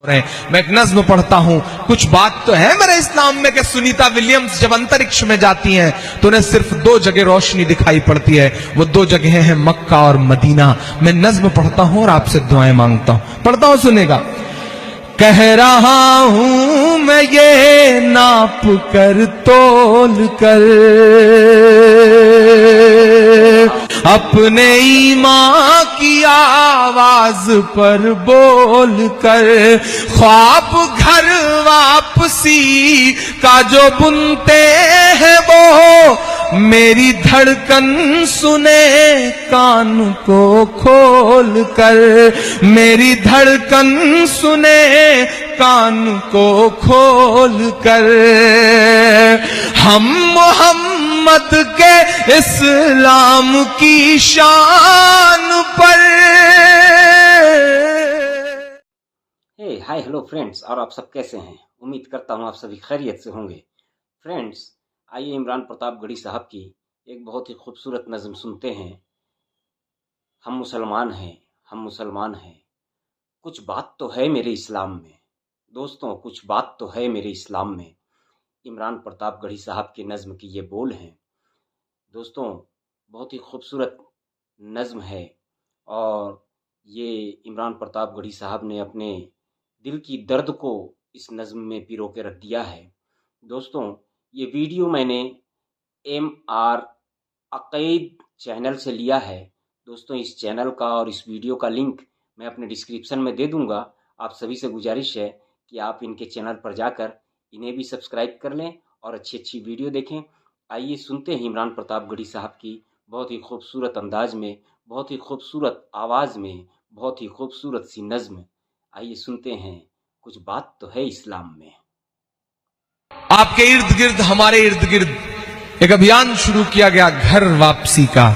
मैं एक नज्म पढ़ता हूं, कुछ बात तो है मेरे इस्लाम में कि सुनीता विलियम्स जब अंतरिक्ष में जाती हैं तो उन्हें सिर्फ दो जगह रोशनी दिखाई पड़ती है। वो दो जगह हैं मक्का और मदीना। मैं नज्म पढ़ता हूं और आपसे दुआएं मांगता हूं, पढ़ता हूं, सुनेगा। कह रहा हूं मैं ये नाप कर तोल कर, अपने ईमान की आवाज पर बोल कर, ख्वाब घर वापसी का जो बुनते हैं वो मेरी धड़कन सुने कान को खोल कर, मेरी धड़कन सुने कान को खोल कर। हम मोहम्मद के इस्लाम की शान पर। हाय हेलो फ्रेंड्स, और आप सब कैसे हैं? उम्मीद करता हूं आप सभी खैरियत से होंगे। फ्रेंड्स, आइए इमरान प्रतापगढ़ी साहब की एक बहुत ही खूबसूरत नज़म सुनते हैं। हम मुसलमान हैं, हम मुसलमान हैं, कुछ बात तो है मेरे इस्लाम में। दोस्तों, कुछ बात तो है मेरे इस्लाम में। इमरान प्रतापगढ़ी साहब की नज़म की ये बोल हैं। दोस्तों, बहुत ही खूबसूरत नज़म है और ये इमरान प्रतापगढ़ी साहब ने अपने दिल की दर्द को इस नज़म में पिरो के रख दिया है। दोस्तों, ये वीडियो मैंने MR अक़ीद चैनल से लिया है। दोस्तों, इस चैनल का और इस वीडियो का लिंक मैं अपने डिस्क्रिप्शन में दे दूंगा। आप सभी से गुजारिश है कि आप इनके चैनल पर जाकर इन्हें भी सब्सक्राइब कर लें और अच्छी अच्छी वीडियो देखें। आइए सुनते हैं इमरान प्रतापगढ़ी साहब की बहुत ही खूबसूरत अंदाज में, बहुत ही खूबसूरत आवाज़ में, बहुत ही खूबसूरत सी नज़्म। आइए सुनते हैं, कुछ बात तो है इस्लाम में। आपके इर्द गिर्द, हमारे इर्द गिर्द एक अभियान शुरू किया गया घर वापसी का।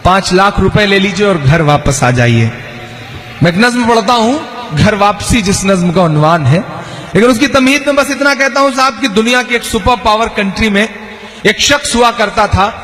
5 लाख रुपए ले लीजिए और घर वापस आ जाइए। मैं एक नज्म पढ़ता हूं, घर वापसी जिस नज्म का उन्वान है, लेकिन उसकी तमहीद में बस इतना कहता हूं साहब कि दुनिया की एक सुपर पावर कंट्री में एक शख्स हुआ करता था।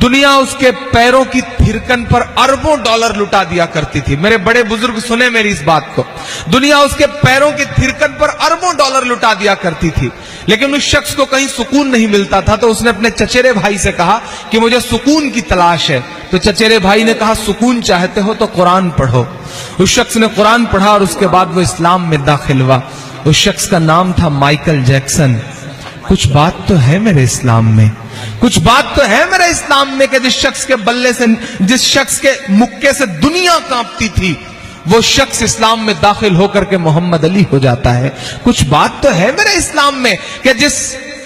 दुनिया उसके पैरों की थिरकन पर अरबों डॉलर लुटा दिया करती थी। मेरे बड़े बुजुर्ग सुने मेरी इस बात को। दुनिया उसके पैरों की थिरकन पर अरबों डॉलर लुटा दिया करती थी, लेकिन उस शख्स को कहीं सुकून नहीं मिलता था। तो उसने अपने चचेरे भाई से कहा कि मुझे सुकून की तलाश है। तो चचेरे भाई ने कहा, सुकून चाहते हो तो कुरान पढ़ो। उस शख्स ने कुरान पढ़ा और उसके बाद वो इस्लाम में दाखिल हुआ। उस शख्स का नाम था माइकल जैक्सन। कुछ बात तो है मेरे इस्लाम में, कुछ बात तो है मेरे इस्लाम में कि जिस शख्स के बल्ले से, जिस शख्स के मुक्के से दुनिया कांपती थी, वो शख्स इस्लाम में दाखिल होकर के मोहम्मद अली हो जाता है। कुछ बात तो है मेरे इस्लाम में कि जिस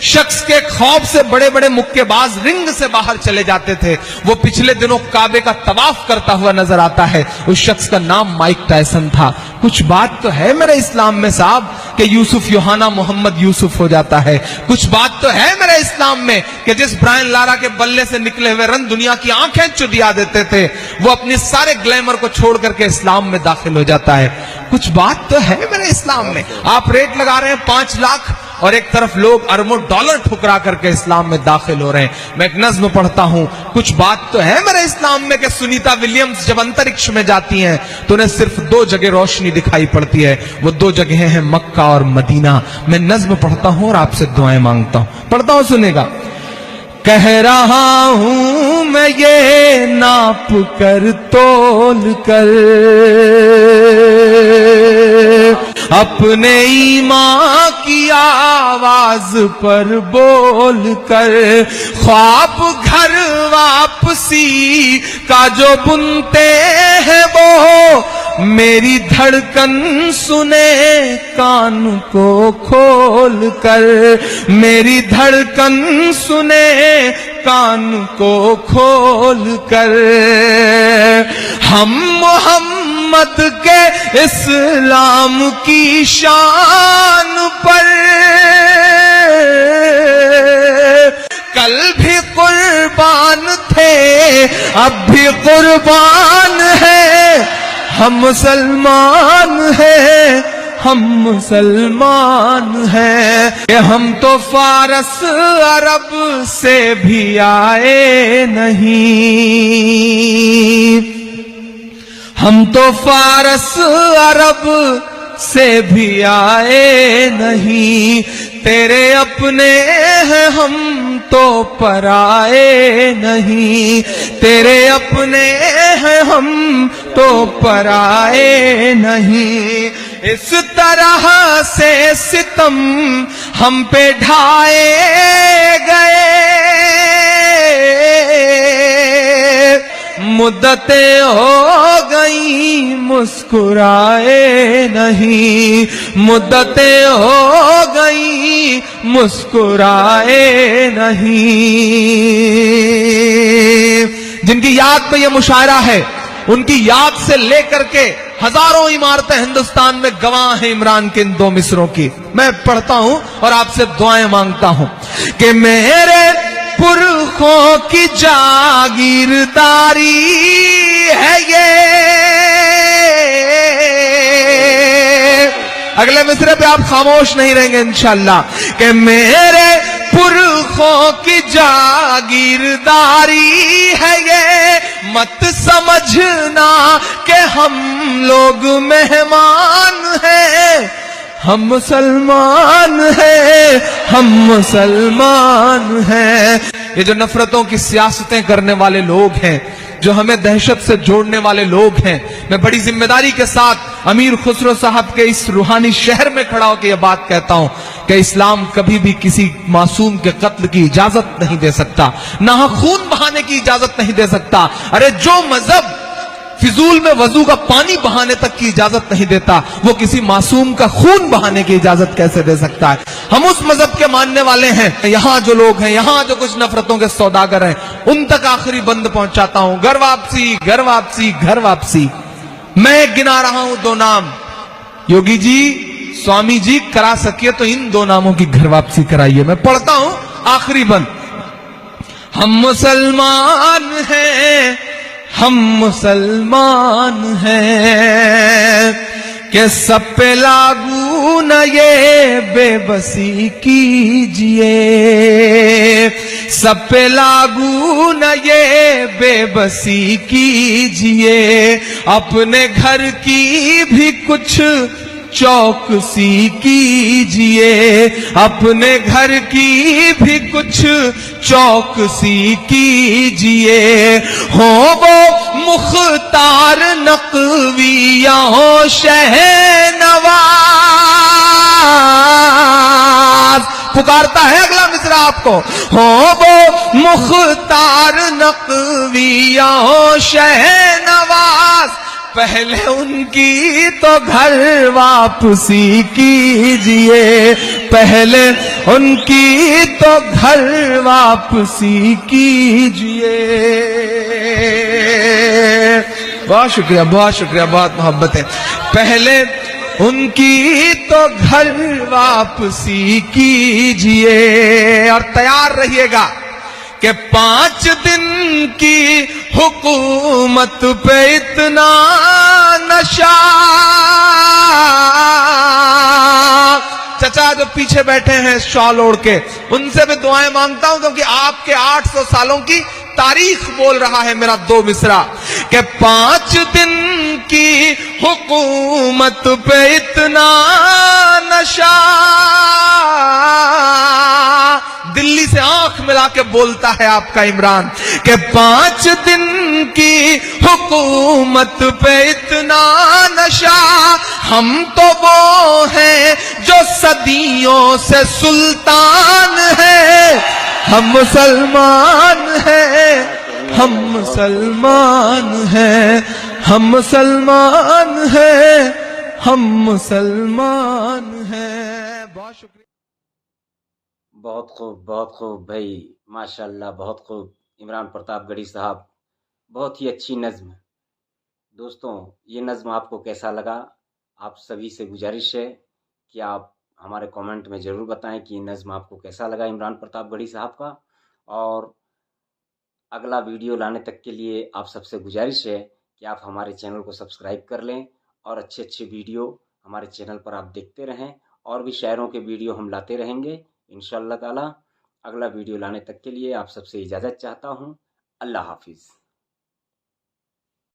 शख्स के खौफ से बड़े बड़े मुक्केबाज रिंग से बाहर चले जाते थे, वो पिछले दिनों काबे का तवाफ करता हुआ नजर आता है। उस शख्स का नाम माइक टायसन था। कुछ बात तो है मेरे इस्लाम में साहब कि यूसुफ योहाना मोहम्मद यूसुफ हो जाता है। कुछ बात तो है मेरे इस्लाम में कि जिस ब्रायन लारा के बल्ले से निकले हुए रन दुनिया की आंखें चुदिया देते थे, वो अपने सारे ग्लैमर को छोड़ करके इस्लाम में दाखिल हो जाता है। कुछ बात तो है मेरे इस्लाम में। आप रेट लगा रहे हैं 5 लाख और एक तरफ लोग अरबों डॉलर ठुकरा करके इस्लाम में दाखिल हो रहे हैं। मैं एक नज्म पढ़ता हूं, कुछ बात तो है मेरे इस्लाम में कि सुनीता विलियम्स जब अंतरिक्ष में जाती हैं तो उन्हें सिर्फ 2 जगह रोशनी दिखाई पड़ती है। वो 2 जगह हैं मक्का और मदीना। मैं नज्म पढ़ता हूं और आपसे दुआएं मांगता हूं, पढ़ता हूं, सुनेगा। कह रहा हूं मैं ये नाप कर तोल कर, अपने ईमान की आवाज पर बोल कर, ख्वाब घर वापसी का जो बुनते हैं वो मेरी धड़कन सुने कान को खोल कर, मेरी धड़कन सुने कान को खोल कर। हम मोहम्मद के इस्लाम की शान पर कल भी कुर्बान थे, अब भी कुर्बान है। हम मुसलमान हैं, हम मुसलमान हैं। कि हम तो फारस अरब से भी आए नहीं, हम तो फारस अरब سے بھی آئے نہیں، تیرے اپنے ہیں ہم تو پرائے نہیں، تیرے اپنے ہیں ہم تو پرائے نہیں، اس طرح سے ستم ہم پہ ڈھائے گئے، مدتیں ہو گئیں مسکرائے نہیں، مدتیں ہو گئیں مسکرائے نہیں۔ جن کی یاد میں یہ مشاعرہ ہے، ان کی یاد سے لے کر کے ہزاروں عمارتیں ہندوستان میں گواہ ہیں عمران کے ان 2 مصروں کی۔ میں پڑھتا ہوں اور آپ سے دعائیں مانگتا ہوں کہ میرے پرخوں کی جاگیرداری ہے یہ۔ اگلے مصرے پہ آپ خاموش نہیں رہیں گے انشاءاللہ، کہ میرے پرخوں کی جاگیرداری ہے یہ، مت سمجھنا کہ ہم لوگ مہمان ہیں، ہم مسلمان ہیں، ہم مسلمان ہیں۔ یہ جو نفرتوں کی سیاستیں کرنے والے لوگ ہیں، جو ہمیں دہشت سے جوڑنے والے لوگ ہیں، میں بڑی ذمہ داری کے ساتھ امیر خسرو صاحب کے اس روحانی شہر میں کھڑا ہو کے یہ بات کہتا ہوں کہ اسلام کبھی بھی کسی معصوم کے قتل کی اجازت نہیں دے سکتا، نہ خون بہانے کی اجازت نہیں دے سکتا۔ ارے جو مذہب فضول میں وضو کا پانی بہانے تک کی اجازت نہیں دیتا، وہ کسی معصوم کا خون بہانے کی اجازت کیسے دے سکتا ہے؟ ہم اس مذہب کے ماننے والے ہیں۔ یہاں جو لوگ ہیں، یہاں جو کچھ نفرتوں کے سوداگر ہیں، ان تک آخری بند پہنچاتا ہوں۔ گھر واپسی، گھر واپسی، گھر واپسی۔ میں گنا رہا ہوں 2 نام، یوگی جی، سوامی جی، کرا سکیے تو ان 2 ناموں کی گھر واپسی کرائیے۔ میں پڑھتا ہوں آخری بند۔ ہم مسلمان ہیں، ہم مسلمان ہیں، کہ سب پہ لاگو نہ یہ بے بسی کیجئے، سب پہ لاگو نہ یہ بے بسی کیجئے، اپنے گھر کی بھی کچھ چوکسی کیجئے، اپنے گھر کی بھی کچھ چوکسی کیجئے، ہو وہ مختار نقوی یا ہو شہنواز۔ پکارتا ہے اگلا مصرع آپ کو، ہو وہ مختار نقوی یا ہو شہنواز، پہلے ان کی تو گھر واپسی کیجئے، پہلے ان کی تو گھر واپسی کیجئے۔ بہت شکریہ، بہت شکریہ، بہت محبت ہے۔ پہلے ان کی تو گھر واپسی کیجئے، اور تیار رہیے گا کہ 5 دن کی حکومت پہ اتنا نشہ۔ چچا جو پیچھے بیٹھے ہیں شال اوڑھ کے، ان سے بھی دعائیں مانگتا ہوں، کیونکہ آپ کے 800 سالوں کی تاریخ بول رہا ہے میرا 2 مصرع، کہ 5 دن کی حکومت پہ اتنا نشہ۔ دلی سے آنکھ ملا کے بولتا ہے آپ کا عمران کہ 5 دن کی حکومت پہ اتنا نشہ، ہم تو وہ ہیں جو صدیوں سے سلطان ہیں، ہم مسلمان ہیں، ہم مسلمان ہیں، ہم مسلمان ہیں، ہم مسلمان ہیں۔ بہت شکریہ۔ بہت خوب بھائی، ماشاءاللہ، بہت خوب عمران پرتاپ گڑھی صاحب، بہت ہی اچھی نظم۔ دوستوں، یہ نظم آپ کو کیسا لگا؟ آپ سبھی سے گزارش ہے کہ آپ ہمارے کامنٹ میں ضرور بتائیں کہ یہ نظم آپ کو کیسا لگا عمران پرتاپ گڑھی صاحب کا۔ اور اگلا ویڈیو لانے تک کے لیے آپ سب سے گزارش ہے کہ آپ ہمارے چینل کو سبسکرائب کر لیں، اور اچھے اچھے ویڈیو ہمارے چینل پر آپ دیکھتے رہیں، اور بھی شاعروں کے ویڈیو ہم لاتے رہیں گے انشاءاللہ تعالی۔ اگلا ویڈیو لانے تک کے لیے آپ سب سے اجازت چاہتا ہوں۔ اللہ حافظ۔